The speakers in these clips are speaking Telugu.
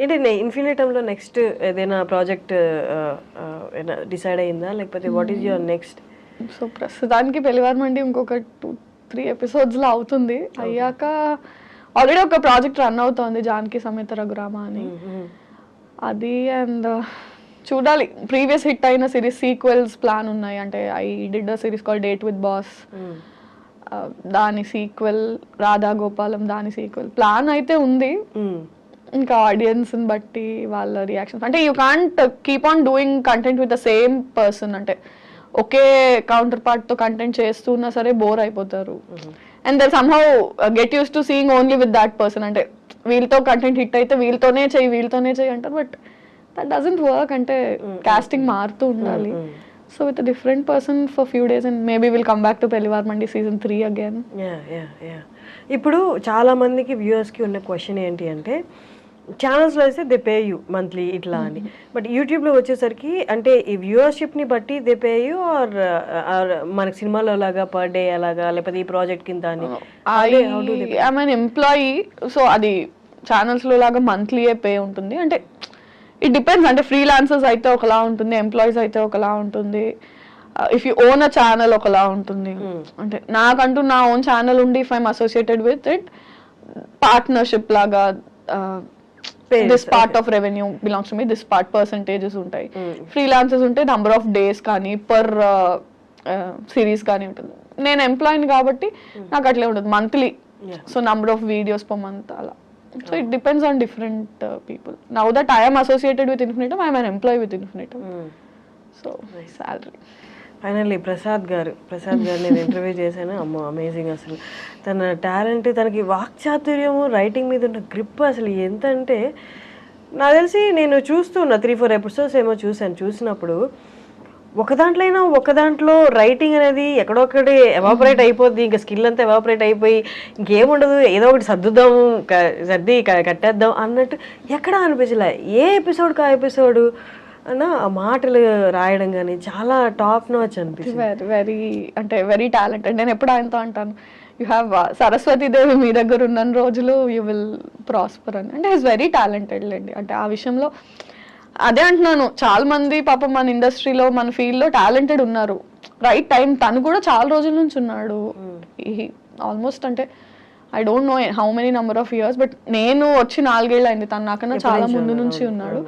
ఏంటి ఇన్ఫినిటంలో నెక్స్ట్ ఏదైనా ప్రాజెక్ట్ డిసైడ్ అయిందా, లేకపోతే what is your next? So ప్రస్తుతానికి పెళ్లివారమండి ఇంకొక 2-3 ఎపిసోడ్స్లో అవుతుంది. అయ్యాక ఆల్రెడీ ఒక ప్రాజెక్ట్ రన్ అవుతోంది, జానకి సమేత రఘురామ అని. అది అండ్ చూడాలి, ప్రీవియస్ హిట్ అయిన సిరీస్ సీక్వెల్స్ ప్లాన్ ఉన్నాయి. అంటే I did a series call date with boss, దాని సీక్వెల్ రాధా గోపాలం, దాని సీక్వెల్ ప్లాన్ అయితే ఉంది. ఇంకా ఆడియన్స్ని బట్టి వాళ్ళ రియాక్షన్స్, అంటే you can't keep on doing content with the same person. అంటే ఒకే కౌంటర్ పార్ట్తో కంటెంట్ చేస్తున్నా సరే బోర్ అయిపోతారు. And they somehow get use to seeing only with that person. అంటే వీళ్ళతో కంటెంట్ హిట్ అయితే వీళ్ళతోనే చెయ్యి అంటారు, బట్ దట్ డజంట్ వర్క్. అంటే కాస్టింగ్ మారుతూ ఉండాలి. So with different person for few days and maybe will come back to Pellivaramandi season 3 again. ఇప్పుడు చాలా మందికి వ్యూవర్స్కి ఉన్న క్వశ్చన్ ఏంటి అంటే, ఛానల్స్లో అయితే దే పే యూ మంత్లీ ఇట్లా అని, బట్ యూట్యూబ్లో వచ్చేసరికి అంటే ఈ వ్యూవర్షిప్ని బట్టి దే పే యూ ఆర్ మనకి సినిమాలో లాగా పర్ డే అలాగా, లేకపోతే ఈ ప్రాజెక్ట్ కింద అని? ఐఎమ్ అన్ ఎంప్లాయీ, సో అది ఛానల్స్లో లాగా మంత్లీయే పే ఉంటుంది. అంటే ఇట్ డిపెండ్స్, అంటే ఫ్రీలాన్సర్స్ అయితే ఒకలా ఉంటుంది, ఎంప్లాయీస్ అయితే ఒకలా ఉంటుంది, if you own a channel ఒకలా ఉంటుంది. అంటే నాకంటూ నా ఓన్ ఛానల్ ఉండి if I'm associated with it, partnership లాగా this part of revenue belongs to me, this part percentages ఉంటాయి. ఫ్రీలాన్సర్స్ ఉంటే నంబర్ ఆఫ్ డేస్ కానీ పర్ సిరీస్ కానీ ఉంటుంది. నేను ఎంప్లాయీని కాబట్టి నాకు అట్లే ఉంటుంది monthly, so number of videos per month అలా. So it depends on different people. Now that I'm associated with Infinitum, I'm an employee with Infinitum, so salary. Finally Prasad గారు నేను ఇంటర్వ్యూ చేశాను. అమ్మో అమేజింగ్ అసలు. తన టాలెంట్, తనకి వాక్చాతుర్యము, రైటింగ్ మీద ఉన్న గ్రిప్ అసలు ఎంత అంటే, నాకు తెలిసి నేను చూస్తున్నా 3-4 ఎపిసోడ్స్ ఏమో చూసినప్పుడు ఒక దాంట్లో రైటింగ్ అనేది ఎక్కడొక్కడి ఎవాపరేట్ అయిపోద్ది, ఇంకా స్కిల్ అంతా ఎవాపరేట్ అయిపోయి ఇంకేముండదు, ఏదో ఒకటి సర్ది కట్టేద్దాం అన్నట్టు ఎక్కడా అనిపించలే. ఏ ఎపిసోడ్కి ఆ ఎపిసోడు అన్న ఆ మాటలు రాయడం కానీ చాలా టాప్ నాచ్ అనిపిస్తుంది. Very talented. నేను ఎప్పుడు ఆయనతో అంటాను, యూ హ్యావ్ సరస్వతీదేవి మీ దగ్గర ఉన్న రోజులు యూ విల్ ప్రాస్పర్ అని. అంటే ఈజ్ వెరీ టాలెంటెడ్ లేండి. అంటే ఆ విషయంలో అదే అంటున్నాను, చాలా మంది పాపం మన ఇండస్ట్రీలో మన ఫీల్డ్లో టాలెంటెడ్ ఉన్నారు. రైట్ టైం, తను కూడా చాలా రోజుల నుంచి ఉన్నాడు ఆల్మోస్ట్. అంటే I don't know how many number of years, but నేను వచ్చి 4 ఏళ్ళు అయింది, తను నాకన్నా చాలా ముందు నుంచి ఉన్నాడు.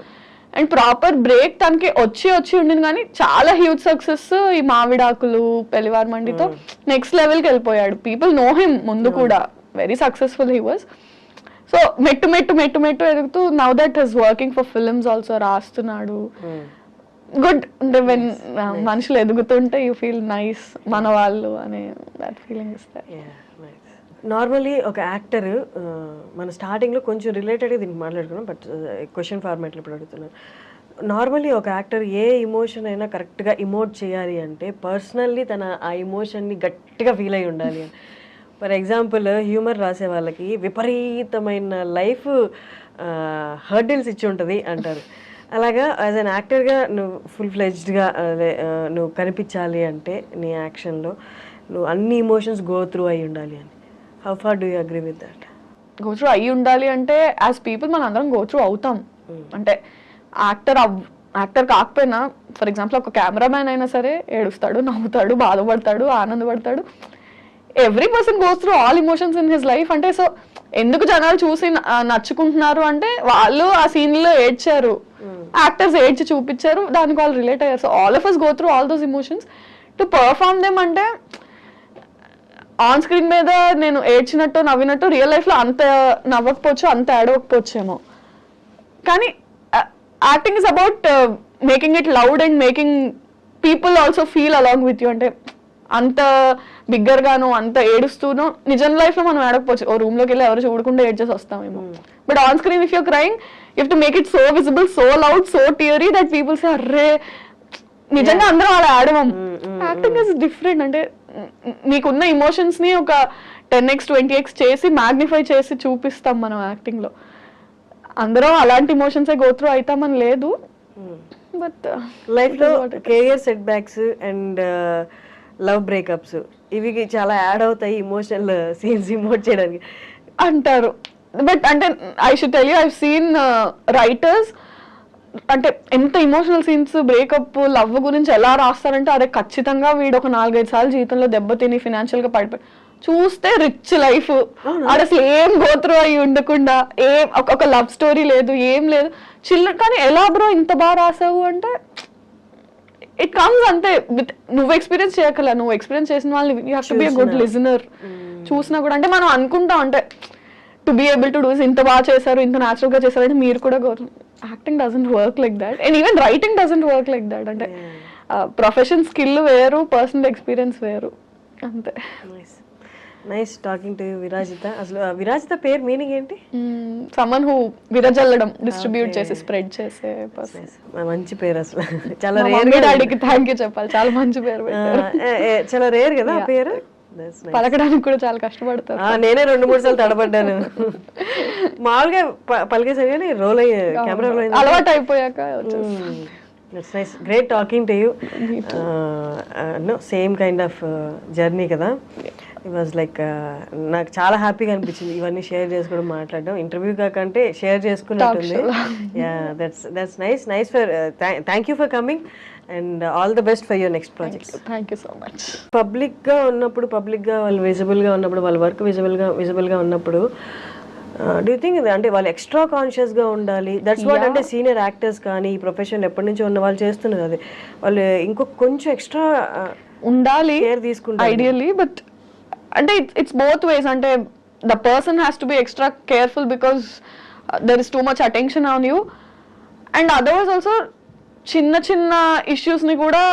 అండ్ ప్రాపర్ బ్రేక్ తనకి వచ్చి ఉండింది, కానీ చాలా హ్యూజ్ సక్సెస్ ఈ మావిడాకులు, పెళ్లివారమండితో నెక్స్ట్ లెవెల్కి వెళ్ళిపోయాడు. పీపుల్ నో హిమ్ ముందు కూడా, very successful he was. So మెట్టు ఎదుగుతూ now that is working for films also, రాస్తున్నాడు. గుడ్. అంటే వెన్ మనుషులు ఎదుగుతుంటే యూ ఫీల్ నైస్, మన వాళ్ళు అనే దట్ ఫీలింగ్ ఇస్తారు. నార్మల్లీ ఒక యాక్టర్, మన స్టార్టింగ్లో కొంచెం రిలేటెడ్గా దీనికి మాట్లాడుకున్నాం, బట్ క్వశ్చన్ ఫార్మాట్లో ఇప్పుడు అడుగుతున్నాను. నార్మల్లీ ఒక యాక్టర్ ఏ ఇమోషన్ అయినా కరెక్ట్గా ఇమోట్ చేయాలి అంటే పర్సనల్లీ తన ఆ ఇమోషన్ని గట్టిగా ఫీల్ అయి ఉండాలి అని. ఫర్ ఎగ్జాంపుల్ హ్యూమర్ రాసే వాళ్ళకి విపరీతమైన లైఫ్ హర్డిల్స్ ఇచ్చి ఉంటుంది అంటారు. అలాగా యాజ్ అన్ యాక్టర్గా నువ్వు ఫుల్ ఫ్లెడ్జ్డ్గా నువ్వు కనిపించాలి అంటే నీ యాక్షన్లో నువ్వు అన్ని ఇమోషన్స్ గో త్రూ అయి ఉండాలి అని. How far do you agree with that? Go through అయ్యి ఉండాలి అంటే యాజ్ పీపుల్ మనం అందరం గో త్రూ అవుతాం. అంటే యాక్టర్ కాకపోయినా, ఫర్ ఎగ్జాంపుల్ ఒక కెమెరామ్యాన్ అయినా సరే ఏడుస్తాడు, నవ్వుతాడు, బాధపడతాడు, ఆనందపడతాడు. Every person goes through all emotions in his life. అంటే సో ఎందుకు జనాలు చూసి నచ్చుకుంటున్నారు అంటే వాళ్ళు ఆ సీన్లో ఏడ్చారు, యాక్టర్స్ ఏడ్చి చూపించారు, దానికి వాళ్ళు రిలేట్ అయ్యారు. So all of us go through all those emotions to perform them. అంటే ఆన్ స్క్రీన్ మీద నేను ఏడ్చినట్టు నవ్వినట్టు రియల్ లైఫ్లో అంత నవ్వకపోవచ్చు, అంత ఏడవకపోవచ్చేమో, కానీ acting is about making it loud and making people also feel along with you. అంటే అంత బిగ్గర్గాను అంత ఏడుస్తూనో నిజం లైఫ్లో మనం ఏడకపోవచ్చు, ఓ రూమ్లోకి వెళ్ళి ఎవరు చూడకుండా ఏడ్చేసి వస్తామేమో. But on screen if you're crying you have to make it so visible, so loud, so teary that people say అర్రే నిజంగా అందరం అలా ఆడమం. Acting is different. అంటే నీకున్న ఇమోషన్స్ ని ఒక 10x 20x చేసి మ్యాగ్నిఫై చేసి చూపిస్తాం మనం యాక్టింగ్ లో. అందరం అలాంటి ఇమోషన్స్ గో త్రూ అవుతామని లేదు, బట్ లైఫ్ లో career set backs and love breakups ఇవి చాలా యాడ్ అవుతాయి ఇమోషనల్ సీన్స్ ఇమోట్ చేయడానికి అంటారు. బట్ అంటే I should tell you, I seen writers అంటే ఎంత ఇమోషనల్ సీన్స్, బ్రేకప్, లవ్ గురించి ఎలా రాస్తారంటే అదే ఖచ్చితంగా వీడు ఒక 4-5 సార్లు జీవితంలో దెబ్బతిని ఫినాన్షియల్ గా పడిపోయి చూస్తే రిచ్ లైఫ్, అది అసలు ఏం గోత్రు అయి ఉండకుండా ఏం ఒక లవ్ స్టోరీ లేదు, ఏం లేదు, చిల్లర. కానీ ఎలా బ్రో ఇంత బాగా రాసావు అంటే ఇట్ కమ్స్ అంతే. నువ్వు ఎక్స్పీరియన్స్ చేయగల, నువ్వు ఎక్స్పీరియన్స్ చేసిన వాళ్ళని you have to be a good listener. చూసినా కూడా అంటే మనం అనుకుంటాం అంటే to be able to do ఇంత బాగా చేశారు, ఇంత న్యాచురల్ గా చేశారు అంటే మీరు కూడా acting doesn't work like that, and even writing doesn't work like that. అంటే ప్రొఫెషన్ స్కిల్ వేరు, పర్సనల్ ఎక్స్పీరియన్స్ వేరు, అంతే. Nice talking to Virajitha. అసలు విరాజిత పేరు మీనింగ్ ఏంటి? సమ్మన్ హూ విరజల్లడం, డిస్ట్రిబ్యూట్ చేసి స్ప్రెడ్ చేసే పర్సన్. మంచి పేరు అసలు, చాలా రేర్. డాడీకి థ్యాంక్ యూ చెప్పాలి, చాలా మంచి పేరు పెట్టారు. చాలా రేర్ కదా ఆ పేరు, పలకడానికి కూడా చాలా కష్టపడతారు. నేనే 2-3 సార్లు తడబడ్డాను. మామూలుగా పలికేసాను కానీ రోల్ అయ్యే కెమెరా రోల్ అయింది, అలవాటు అయిపోయాక. That's nice. Great talking to you. No, same kind of journey కదా. It was like నాకు చాలా హ్యాపీగా అనిపించింది ఇవన్నీ షేర్ చేసుకోవడం, మాట్లాడడం. ఇంటర్వ్యూ కాకంటే షేర్ చేసుకున్నట్టుంది. That's nice for thank you for coming and all the best for your next projects. Thank you so much. Public గా ఉన్నప్పుడు, పబ్లిక్ గా వాళ్ళు విజిబుల్ గా ఉన్నప్పుడు, వాళ్ళ వర్క్ విజిబుల్ గా ఉన్నప్పుడు డూ యూ థింక్ అంటే వాళ్ళు ఎక్స్ట్రా కాన్షియస్ గా ఉండాలి? దట్స్ వాట్ అంటే సీనియర్ యాక్టర్స్ కానీ ఈ ప్రొఫెషన్ ఎప్పటి నుంచో ఉన్న వాళ్ళు చేస్తున్నారు. అది వాళ్ళు ఇంకొక కొంచెం ఎక్స్ట్రా ఉండాలి కేర్ తీసుకుంటారు ఐడియల్లీ. బట్ అంటే ఇట్స్ బోత్ వేస్. అంటే the person has to be extra careful because there is too much attention on you, and otherwise also చిన్న చిన్న ఇష్యూస్ ని కూడా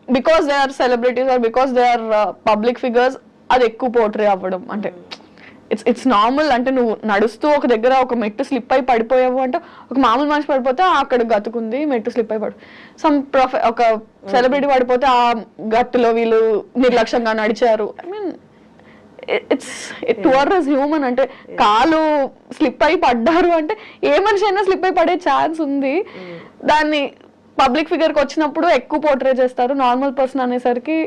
because they are celebrities or because they are public figures అది ఎక్కువ పోర్ట్రే అవ్వడం. అంటే ఇట్స్ నార్మల్. అంటే నువ్వు నడుస్తూ ఒక దగ్గర ఒక మెట్టు స్లిప్ అయి పడిపోయావు అంటే ఒక మామూలు మనిషి పడిపోతే అక్కడ గతుకుంది, మెట్టు స్లిప్ అయి ఒక సెలబ్రిటీ పడిపోతే ఆ గట్టులో వీళ్ళు నిర్లక్ష్యంగా నడిచారు. I mean it's human. అంటే కాలు స్లిప్ అయి పడ్డారు అంటే ఏ మనిషి అయినా స్లిప్ అయి పడే ఛాన్స్ ఉంది. దాన్ని పబ్లిక్ ఫిగర్ కి వచ్చినప్పుడు ఎక్కువ పోర్ట్రే చేస్తారు. నార్మల్ పర్సన్ అనేసరికి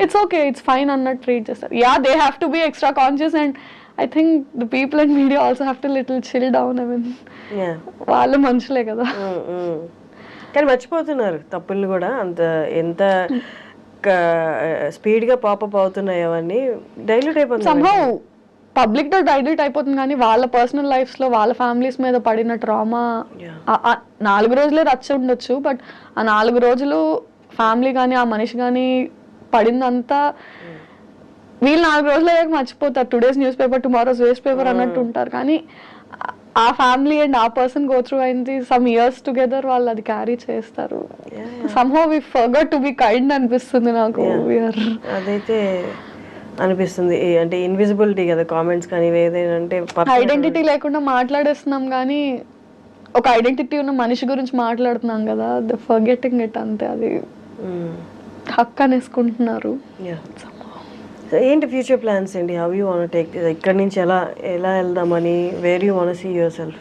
ఇట్స్ ఓకే, ఇట్స్ ఫైన్ అన్నట్టు ట్రీట్ చేస్తారు. Yeah, they have to be extra conscious and I think the people in media also have to little chill down. I mean, వాళ్ళు మనుషులే కదా. కానీ మర్చిపోతున్నారు తప్పుల్ని కూడా. అంత ఎంత స్పీడ్ గా పాపప్ అవుతున్నాయి అవన్నీ, డైల్యూట్ అయిపోతుంది. somehow పబ్లిక్ తో డైల్యూట్ అయిపోతుంది. కానీ వాళ్ళ పర్సనల్ లైఫ్స్ లో వాళ్ళ ఫ్యామిలీస్ మీద పడిన ట్రామా 4 రోజులే రచ్చ ఉండొచ్చు, బట్ ఆ 4 రోజులు ఫ్యామిలీ కానీ ఆ మనిషి కానీ పడిందంతా వీళ్ళు 4 రోజులు అయ్యాక మర్చిపోతారు. Today's news paper tomorrow's waste paper అన్నట్టు ఉంటారు. కానీ ఆ ఫ్యామిలీ అండ్ ఆ పర్సన్ గో త్రూ అయింది సమ్ ఇయర్స్ టుగెదర్, వాళ్ళు అది క్యారీ చేస్తారు. Somehow we forgot to be kind అనిపిస్తుంది నాకు. అదైతే అనిపిస్తుంది. అంటే ఇన్విజిబిలిటీ కదా కామెంట్స్ కానీ ఏదైనా, అంటే ఐడెంటిటీ లేకుండా మాట్లాడేస్తున్నాం కానీ ఒక ఐడెంటిటీ ఉన్న మనిషి గురించి మాట్లాడుతున్నాం కదా, ద ఫర్గెటింగ్ ఇట్, అంతే. అది హక్ అనేసుకుంటున్నారు. ఏంటి ఫ్యూచర్ ప్లాన్స్ ఏంటి? హౌ యూ వాంట్ టేక్ ఇక్కడ నుంచి ఎలా వెళ్దామని, where you want see yourself?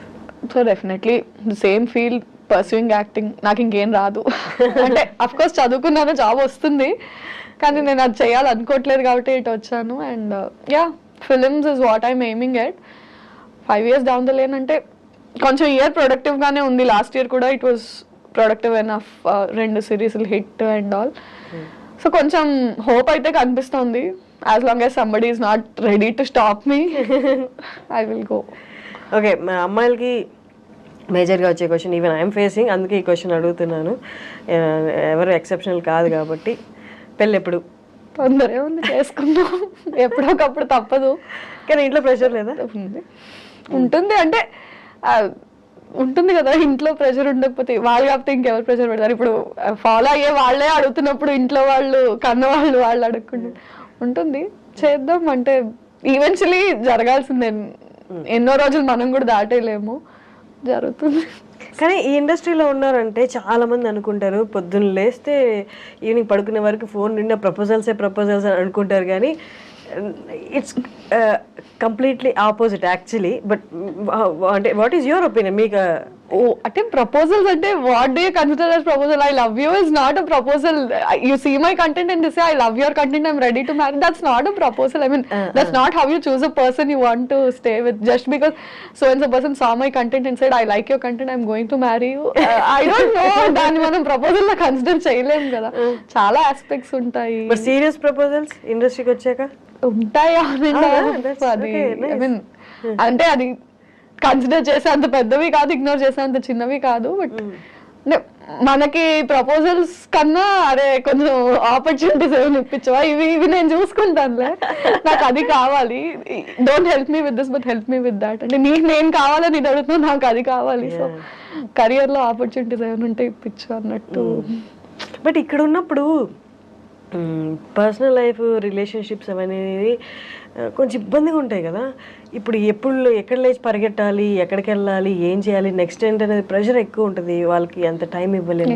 So definitely the same field, pursuing acting. నాకు ఇంకేం రాదు. అంటే అఫ్ కోర్స్ చదువుకున్నాను, జాబ్ వస్తుంది, కానీ నేను అది చేయాలనుకోవట్లేదు కాబట్టి ఇటు వచ్చాను. And yeah, films is what I'm aiming at. 5 years down the lane అంటే కొంచెం ఇయర్ ప్రొడక్టివ్ గానే ఉంది. లాస్ట్ ఇయర్ కూడా ఇట్ వాస్ ప్రొడక్టివ్ ఎనఫ్, 2 సిరీస్లు హిట్ అండ్ ఆల్. సో కొంచెం హోప్ అయితే కనిపిస్తుంది. as long as somebody is not ready to stop me, I will go. Okay, మా అమ్మాయిలకి మేజర్గా వచ్చే క్వశ్చన్ ఈవెన్ ఐఎమ్ ఫేసింగ్, అందుకే ఈ క్వశ్చన్ అడుగుతున్నాను. ఎవరు ఎక్సెప్షనల్ కాదు కాబట్టి, పెళ్ళి ఎప్పుడు? తొందరగా ఉంది, చేసుకుందాం ఎప్పుడొకప్పుడు, తప్పదు. కానీ ఇంట్లో ప్రెషర్ లేదా? ఉంటుంది. అంటే ఉంటుంది కదా, ఇంట్లో ప్రెషర్ ఉండకపోతే వాళ్ళు కాకపోతే ఇంకెవరు ప్రెషర్ పెడతారు? ఇప్పుడు ఫాలో అయ్యే వాళ్ళే అడుగుతున్నప్పుడు ఇంట్లో వాళ్ళు కన్నవాళ్ళు అడుగుకుంటారు. ఉంటుంది, చేద్దాం. అంటే ఈవెన్చువలీ జరగాల్సిందే. ఎన్నో రోజులు మనం కూడా దాటేయలేము, జరుగుతుంది. కానీ ఈ ఇండస్ట్రీలో ఉన్నారంటే చాలా మంది అనుకుంటారు పొద్దున్న లేస్తే ఈవినింగ్ పడుకునే వరకు ఫోన్ నిండా ప్రపోజల్స్ అని అనుకుంటారు. కానీ it's completely opposite actually. But అంటే వాట్ ఈస్ యువర్ ఒపీనియన్? మీకు అంటే ప్రపోజల్స్ అంటే what do you consider as proposal? I love you is not a proposal. You see my content and say I love your content, I'm ready to marry. That's not a proposal. I mean that's not how you choose a person you want to stay with. Just because so and so person saw my content and said I like your content, I'm going to marry you. I don't know, దాన్ని మనం ప్రపోజల్ లా కన్సిడర్ చేయలేము కదా. చాలా ఆస్పెక్ట్స్ ఉంటాయి. బట్ సీరియస్ ప్రపోజల్స్ ఇండస్ట్రీకి వచ్చాక ఉంటాయి. అది ఐ మీన్ అంటే అది కన్సిడర్ చేసే అంత పెద్దవి కాదు, ఇగ్నోర్ చేసే అంత చిన్నవి కాదు. బట్ మనకి ప్రపోజల్స్ కన్నా అరే కొంచెం ఆపర్చునిటీస్ ఏమైనా ఇప్పించవా, ఇవి నేను చూసుకుంటానులే, నాకు అది కావాలి, don't help me with this but help me with that. అంటే నీకు నేను కావాలని ఇది అడుగుతున్నా, నాకు అది కావాలి. సో కెరియర్ లో ఆపర్చునిటీస్ ఏమైనా ఉంటే ఇప్పించు అన్నట్టు. బట్ ఇక్కడ ఉన్నప్పుడు పర్సనల్ లైఫ్ రిలేషన్షిప్స్ అనేది కొంచెం ఇబ్బందిగా ఉంటాయి కదా. ఇప్పుడు ఎక్కడ లేచి పరిగెట్టాలి, ఎక్కడికి వెళ్ళాలి, ఏం చేయాలి, నెక్స్ట్ ఏంటనేది ప్రెషర్ ఎక్కువ ఉంటుంది, వాళ్ళకి అంత టైం ఇవ్వలేము.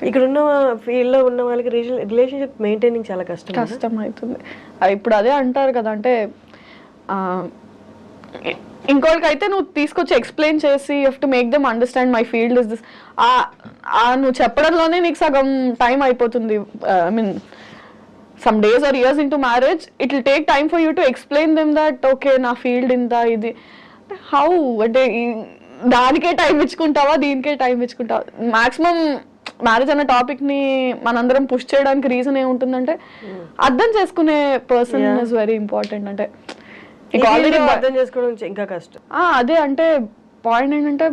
ఇక్కడ ఉన్న ఫీల్డ్లో ఉన్న వాళ్ళకి రిలేషన్షిప్ మెయింటైనింగ్ చాలా కష్టం అవుతుంది. ఇప్పుడు అదే అంటారు కదా, అంటే ఇంకోటికైతే నువ్వు తీసుకొచ్చి ఎక్స్ప్లెయిన్ చేసి you have to make them understand my field is this. నువ్వు చెప్పడంలోనే నీకు సగం టైం అయిపోతుంది. I mean some days or years into marriage, it will take time for you to explain them that okay na field inta idi how అంటే దానికే టైం ఇచ్చుకుంటావా, దీనికే టైం ఇచ్చుకుంటావా. మాక్సిమం మ్యారేజ్ అనే టాపిక్ ని మనందరం పుష్ చేయడానికి రీజన్ ఏముంటుందంటే అర్థం చేసుకునే పర్సన్ ఇస్ వెరీ ఇంపార్టెంట్. అంటే అర్థం చేసుకోవడం ఇంకా కష్టం. అదే అంటే పాయింట్ ఏంటంటే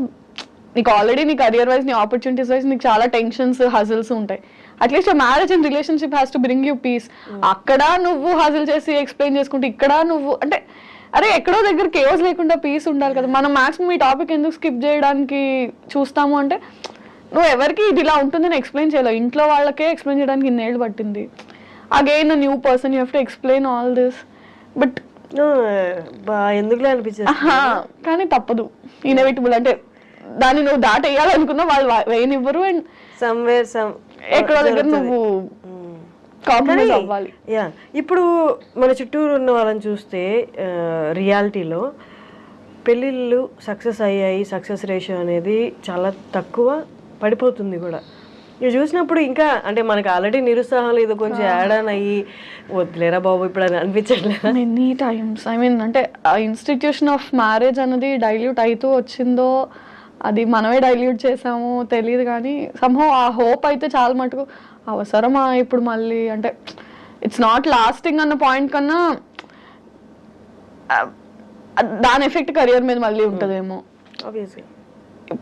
నీకు ఆల్రెడీ నీ కెరియర్ వైజ్, నీ ఆపర్చునిటీస్ వైజ్ నీకు చాలా టెన్షన్స్, హజిల్స్ ఉంటాయి. At least marriage and relationship has to bring you peace. అక్కడ నువ్వు హజిల్ చేసి ఎక్స్ప్లెయిన్ చేసుకుంటే, ఇక్కడ నువ్వు అంటే అరే ఎక్కడో దగ్గర కేవస్ లేకుండా పీస్ ఉండాలి కదా. మనం మాక్సిమం ఈ టాపిక్ ఎందుకు స్కిప్ చేయడానికి చూస్తాము అంటే, నువ్వు ఎవరికి ఇది ఇలా ఉంటుందని ఎక్స్ప్లెయిన్ చేయలేవు. ఇంట్లో వాళ్ళకే ఎక్స్ప్లెయిన్ చేయడానికి ఇన్నేళ్ళు పట్టింది. Again new person you have to explain all this. But ఎందుకులే అనిపించింది, కానీ తప్పదు, ఇన్ఎవిటబుల్. అంటే దాన్ని నువ్వు దాటేయాలనుకున్నా వాళ్ళు వేయనివ్వరు. అండ్ సమ్వేర్ ఎక్కడో దగ్గర నువ్వు కాంప్రమైజ్ అవ్వాలి. ఇప్పుడు మన చుట్టూరు ఉన్న వాళ్ళని చూస్తే రియాలిటీలో పెళ్ళిళ్ళు సక్సెస్ అయ్యాయి, సక్సెస్ రేషియో అనేది చాలా తక్కువ పడిపోతుంది కూడా. ఇవి చూసినప్పుడు ఇంకా అంటే మనకి ఆల్రెడీ నిరుత్సాహం లేదు, కొంచెం యాడ్ ఆన్ అయ్యి వద్దులేరా బాబు ఇప్పుడు అని అనిపించట్లేదు మెనీ టైమ్స్. ఐ మీన్ అంటే ఆ ఇన్స్టిట్యూషన్ ఆఫ్ మ్యారేజ్ అనేది డైల్యూట్ అవుతూ వచ్చిందో, అది మనమే డైల్యూట్ చేసామో తెలియదు, కానీ సంహౌ ఆ హోప్ అయితే చాలా మటుకు అవసరమా ఇప్పుడు మళ్ళీ. అంటే ఇట్స్ నాట్ లాస్టింగ్ అన్న పాయింట్ కన్నా దాని ఎఫెక్ట్ కెరియర్ మీద మళ్ళీ ఉంటుందేమో.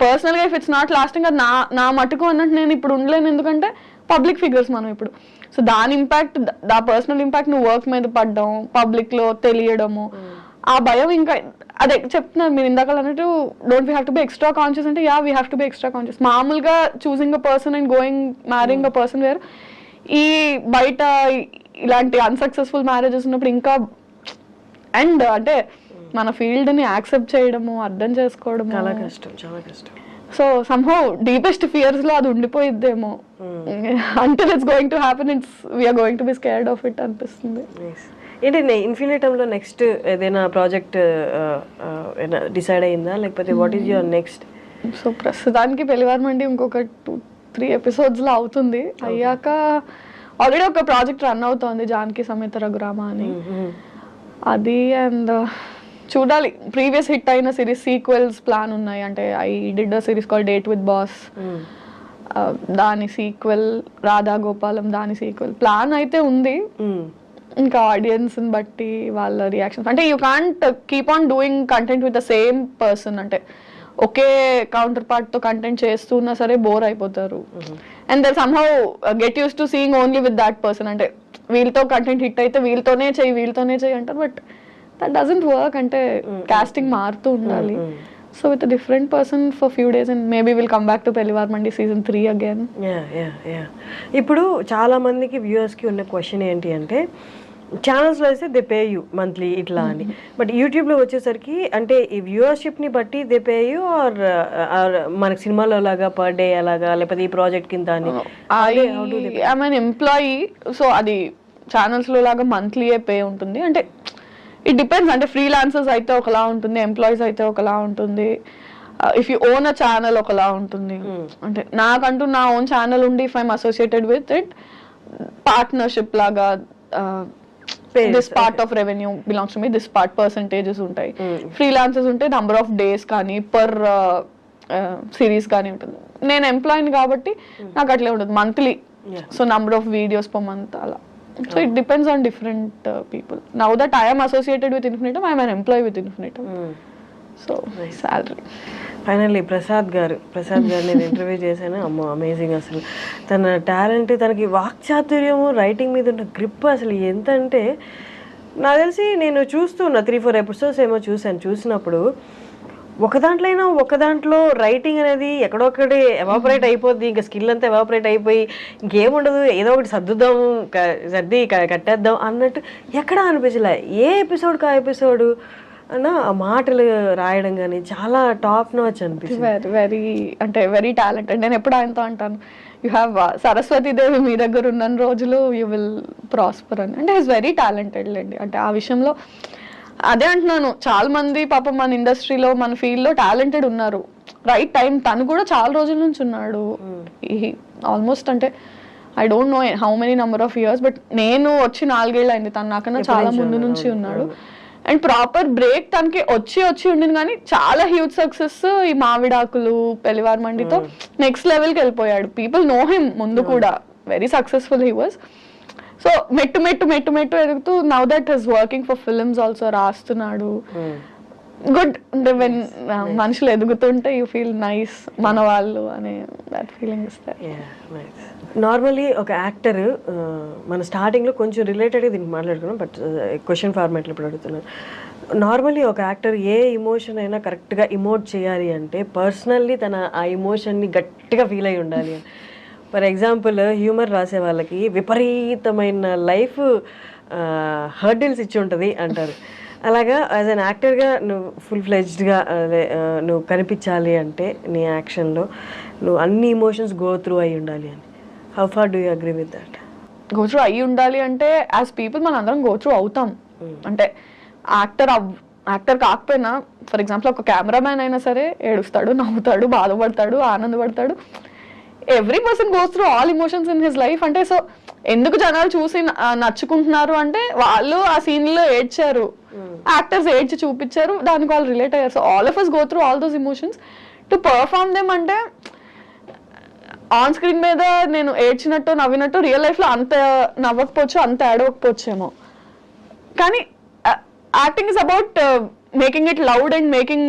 పర్సనల్గా ఇఫ్ ఇట్స్ నాట్ లాస్టింగ్, అది నా మటుకు అన్నట్టు నేను ఇప్పుడు ఉండలేను. ఎందుకంటే పబ్లిక్ ఫిగర్స్ మనం ఇప్పుడు. సో దాని ఇంపాక్ట్, దా పర్సనల్ ఇంపాక్ట్ నువ్వు వర్క్ మీద పడ్డం, పబ్లిక్లో తెలియడము, ఆ భయం ఇంకా అదే చెప్తున్నారు మీరు ఇందాక అన్నట్టు. Don't we have to be extra conscious అంటే we have to be extra conscious. మామూలుగా choosing a person and going marrying a person వేరు. ఈ బయట ఇలాంటి అన్సక్సెస్ఫుల్ మ్యారేజెస్ ఉన్నప్పుడు ఇంకా, అండ్ అంటే మన ఫీల్డ్ ని యాక్సెప్ట్ చేయడము, అర్థం చేసుకోవడం చాలా కష్టం, చాలా కష్టం. సో సమ్హౌ డీపెస్ట్ ఫియర్స్ లో అది ఉండిపోయిద్దేమో. Until it's going to happen, we're going to be scared of it అనిపిస్తుంది. ఏంటి ఇన్ఫినిటంలో నెక్స్ట్ ఏదైనా ప్రాజెక్ట్ డిసైడ్ అయిందా, లేకపోతే what is your next? So ప్రస్తుతానికి పెళ్లివారమండి ఇంకొక 2-3 ఎపిసోడ్స్ లో అవుతుంది. అయ్యాక ఆల్రెడీ ఒక ప్రాజెక్ట్ రన్ అవుతోంది, జానకి సమేత రఘురామ అని. అది అండ్ చూడాలి, ప్రీవియస్ హిట్ అయిన సిరీస్ సీక్వెల్స్ ప్లాన్ ఉన్నాయి. అంటే I did a series call date with boss, దాని సీక్వెల్, రాధా గోపాలం దాని సీక్వెల్ ప్లాన్ అయితే ఉంది. ఇంకా ఆడియన్స్ బట్టి వాళ్ళ రియాక్షన్స్, అంటే you can't keep on doing content with the same person. అంటే ఒకే కౌంటర్ పార్ట్ తో కంటెంట్ చేస్తున్నా సరే బోర్ అయిపోతారు. And they somehow get use to seeing only with that person. అంటే వీళ్ళతో కంటెంట్ హిట్ అయితే వీళ్ళతోనే చెయ్యి అంటారు, బట్ దట్ డజంట్ వర్క్. అంటే కాస్టింగ్ మారుతూ ఉండాలి. So with different person for few days and maybe will come back to Pellivaramandi season 3 again. ఇప్పుడు చాలా మందికి వ్యూవర్స్ కి ఉన్న క్వశ్చన్ ఏంటి అంటే, ఛానల్స్లో అయితే దే పే యూ మంత్లీ ఇట్లా అని, బట్ యూట్యూబ్లో వచ్చేసరికి అంటే ఈ వ్యూవర్షిప్ని బట్టి దే పే యూ ఆర్ మనకి సినిమాలో లాగా పర్ డే అలాగా, లేకపోతే ఈ ప్రాజెక్ట్ కింద అని? ఐఎమ్ అన్ ఎంప్లాయీ, సో అది ఛానల్స్లో లాగా మంత్లీయే పే ఉంటుంది. అంటే ఇట్ డిపెండ్స్. అంటే ఫ్రీలాన్సర్స్ అయితే ఒకలా ఉంటుంది, ఎంప్లాయీస్ అయితే ఒకలా ఉంటుంది. If you own a channel ఒకలా ఉంటుంది. అంటే నాకంటూ నా ఓన్ ఛానల్ ఉండి if I'm associated with it partnership లాగా this part of revenue belongs to me, this part percentages ఉంటాయి. ఫ్రీలాన్సెస్ ఉంటే నంబర్ ఆఫ్ డేస్ కానీ పర్ సిరీస్ కానీ ఉంటుంది. నేను ఎంప్లాయిని కాబట్టి నాకు అట్లే ఉంటుంది monthly, so number of videos per month అలా. So it depends on different people. Now that I'm associated with Infinitum, I'm an employee with Infinitum. So salary. Finally Prasad గారు నేను ఇంటర్వ్యూ చేశాను. అమ్మో అమేజింగ్. అసలు తన టాలెంట్, తనకి వాక్చాతుర్యము, రైటింగ్ మీద ఉన్న గ్రిప్ అసలు ఎంత అంటే నాకు తెలిసి నేను చూస్తున్నా 3-4 ఎపిసోడ్స్ ఏమో చూసినప్పుడు ఒక దాంట్లో రైటింగ్ అనేది ఎక్కడొక్కడే ఎవాపరేట్ అయిపోద్ది. ఇంకా స్కిల్ అంతా ఎవాపరేట్ అయిపోయి ఇంకేముండదు, ఏదో ఒకటి సర్ది కట్టేద్దాం అన్నట్టు ఎక్కడా అనిపించలే. ఏ ఎపిసోడ్కి ఆ ఎపిసోడ్ అన్న ఆ మాటలు రాయడం కానీ చాలా టాప్ నాచ్ అనిపిస్తుంది. Very talented. నేను ఎప్పుడు ఆయనతో అంటాను, యూ హ్యావ్ సరస్వతి దేవి మీ దగ్గర ఉన్న రోజులు యూ విల్ ప్రాస్పర్ అని. అంటే ఈజ్ వెరీ టాలెంటెడ్ లేండి. అంటే ఆ విషయంలో అదే అంటున్నాను, చాలా మంది పాపం మన ఇండస్ట్రీలో మన ఫీల్డ్లో టాలెంటెడ్ ఉన్నారు. రైట్ టైం తను కూడా చాలా రోజుల నుంచి ఉన్నాడు. ఆల్మోస్ట్ అంటే I don't know how many number of years, but నేను వచ్చి 4 ఏళ్ళు అయింది, తను నాకన్నా చాలా ముందు నుంచి ఉన్నాడు. అండ్ ప్రాపర్ బ్రేక్ తనకి వచ్చి ఉండింది, కానీ చాలా హ్యూజ్ సక్సెస్ ఈ మావిడాకులు పెళ్లివార్ మండితో నెక్స్ట్ లెవెల్కి వెళ్ళిపోయాడు. పీపుల్ నో హిమ్ ముందు కూడా, very successful he was. So మెట్టు ఎదుగుతూ now that is working for films also, రాస్తున్నాడు. గుడ్. అంటే వెన్ మనుషులు ఎదుగుతుంటే యూ ఫీల్ నైస్, మన వాళ్ళు అనే దట్ ఫీలింగ్ ఇస్తారు. నార్మలీ ఒక యాక్టర్ మన స్టార్టింగ్లో కొంచెం రిలేటెడ్గా దీనికి మాట్లాడుకున్నాం, బట్ క్వశ్చన్ ఫార్మాట్లో ఇప్పుడు అడుగుతున్నాను. నార్మలీ ఒక యాక్టర్ ఏ ఇమోషన్ అయినా కరెక్ట్గా ఇమోట్ చేయాలి అంటే పర్సనల్లీ తన ఆ ఇమోషన్ని గట్టిగా ఫీల్ అయి ఉండాలి. ఫర్ ఎగ్జాంపుల్ హ్యూమర్ రాసే వాళ్ళకి విపరీతమైన లైఫ్ హర్డిల్స్ ఇచ్చి ఉంటుంది అంటారు. అలాగా యాజ్ అన్ యాక్టర్గా నువ్వు ఫుల్ ఫ్లెడ్జ్డ్గా నువ్వు కనిపించాలి అంటే నీ యాక్షన్లో నువ్వు అన్ని ఇమోషన్స్ గో త్రూ అయి ఉండాలి అని. How far do you agree with that? Go through అయ్యి ఉండాలి అంటే యాజ్ పీపుల్ మనం అందరం గో త్రూ అవుతాం. అంటే యాక్టర్ కాకపోయినా ఫర్ ఎగ్జాంపుల్ ఒక కెమెరామ్యాన్ అయినా సరే ఏడుస్తాడు, నవ్వుతాడు, బాధపడతాడు, ఆనందపడతాడు. Every person goes through all emotions in his life. అంటే సో ఎందుకు జనాలు చూసి నచ్చుకుంటున్నారు అంటే వాళ్ళు ఆ సీన్లో ఏడ్చారు, యాక్టర్స్ ఏడ్చి చూపించారు, దానికి వాళ్ళు రిలేట్ అయ్యారు. So all of us go through all those emotions to perform them. అంటే ఆన్ స్క్రీన్ మీద నేను ఏడ్చినట్టు నవ్వినట్టు రియల్ లైఫ్లో అంత నవ్వకపోవచ్చు, అంత ఏడవకపోవచ్చేమో, కానీ acting is about making it loud and making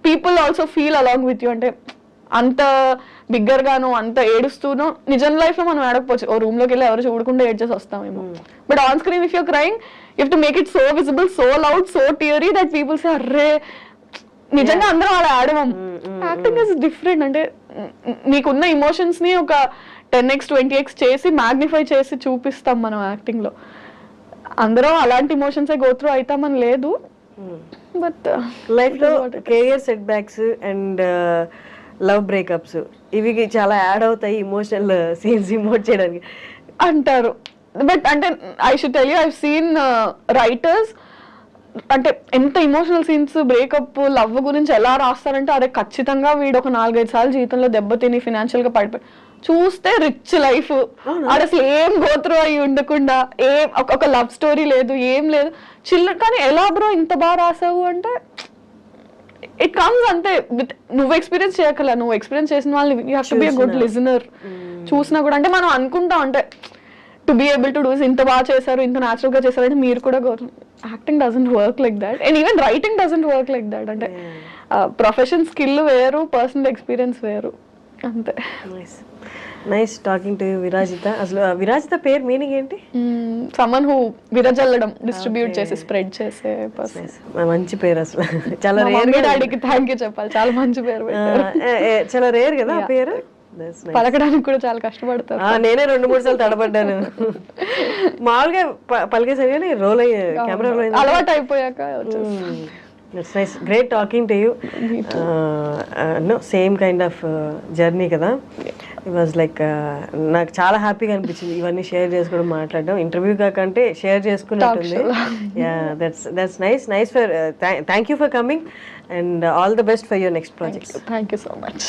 people also feel along with you. అంటే అంత బిగ్గర్ గాను అంత ఏడుస్తూనో నిజం లైఫ్ లో మనం ఏడకపోవచ్చు, ఓ రూమ్ లోకి వెళ్ళి ఎవరు చూడకుండా ఏడ్చేసి వస్తామేమో. But on screen if you're crying you have to make it so visible, so loud, so teary that people say అర్రే నిజంగా అందరం అలా ఆడవం. Acting is different. అంటే నీకున్న ఇమోషన్స్ ని ఒక 10x 20x చేసి మ్యాగ్నిఫై చేసి చూపిస్తాం మనం యాక్టింగ్ లో. అందరం అలాంటి ఇమోషన్సే గో త్రూ అవుతామని లేదు. బట్ లైఫ్ లో career set backs and love breakups ఇవి చాలా యాడ్ అవుతాయి ఇమోషనల్ సీన్స్ ఇమోట్ చేయడానికి అంటారు. బట్ అంటే I should tell you, I seen writers అంటే ఎంత ఇమోషనల్ సీన్స్ బ్రేకప్ లవ్ గురించి ఎలా రాస్తారంటే అదే ఖచ్చితంగా వీడు ఒక 4-5 సార్లు జీవితంలో దెబ్బతిని ఫినాన్షియల్ గా పడిపోయి చూస్తే రిచ్ లైఫ్, అది అసలు ఏం గోత్రూ అయి ఉండకుండా ఏం ఒక లవ్ స్టోరీ లేదు, ఏం లేదు, చిల్లర. కానీ ఎలా బ్రో ఇంత బాగా రాసావు అంటే ఇట్ కమ్స్ అంతే. నువ్వు ఎక్స్పీరియన్స్ చేయగల, నువ్వు ఎక్స్పీరియన్స్ చేసిన వాళ్ళని you have to B a good listener. చూసినా కూడా అంటే మనం అనుకుంటాం అంటే to be able to do ఇంత బాగా చేశారు, ఇంత న్యాచురల్ గా చేశారు అంటే మీరు కూడా acting doesn't work like that and even writing doesn't work like that. అంటే ప్రొఫెషన్ స్కిల్ వేరు, పర్సనల్ ఎక్స్పీరియన్స్ వేరు అంతే. Nice talking to Virajitha. అసలు విరాజిత పేరు మీనింగ్ ఏంటి? సమ్మన్ హూ విరజల్లడం, డిస్ట్రిబ్యూట్ చేసి స్ప్రెడ్ చేసే పర్సన్. మంచి పేరు అసలు. చాలా రేర్. డాడీకి థ్యాంక్ యూ చెప్పాలి, చాలా మంచి పేరు పెట్టారు. చాలా రేర్ కదా ఆ పేరు, పలకడానికి కూడా చాలా కష్టపడతారు. నేనే 2-3 సార్లు తడబడ్డాను. మామూలుగా పలికేసరి కానీ రోల్ అయ్యే కెమెరా రోల్ అలవాటు అయిపోయాక. It's nice. Great talking to you. No, same kind of journey కదా. ఇట్ వాజ్ లైక్ నాకు చాలా హ్యాపీగా అనిపించింది ఇవన్నీ షేర్ చేసుకోవడం మాట్లాడడం ఇంటర్వ్యూ కాకంటే షేర్ చేసుకున్నట్టుంది that's nice for thank you for coming and all the best for your next projects thank you so much.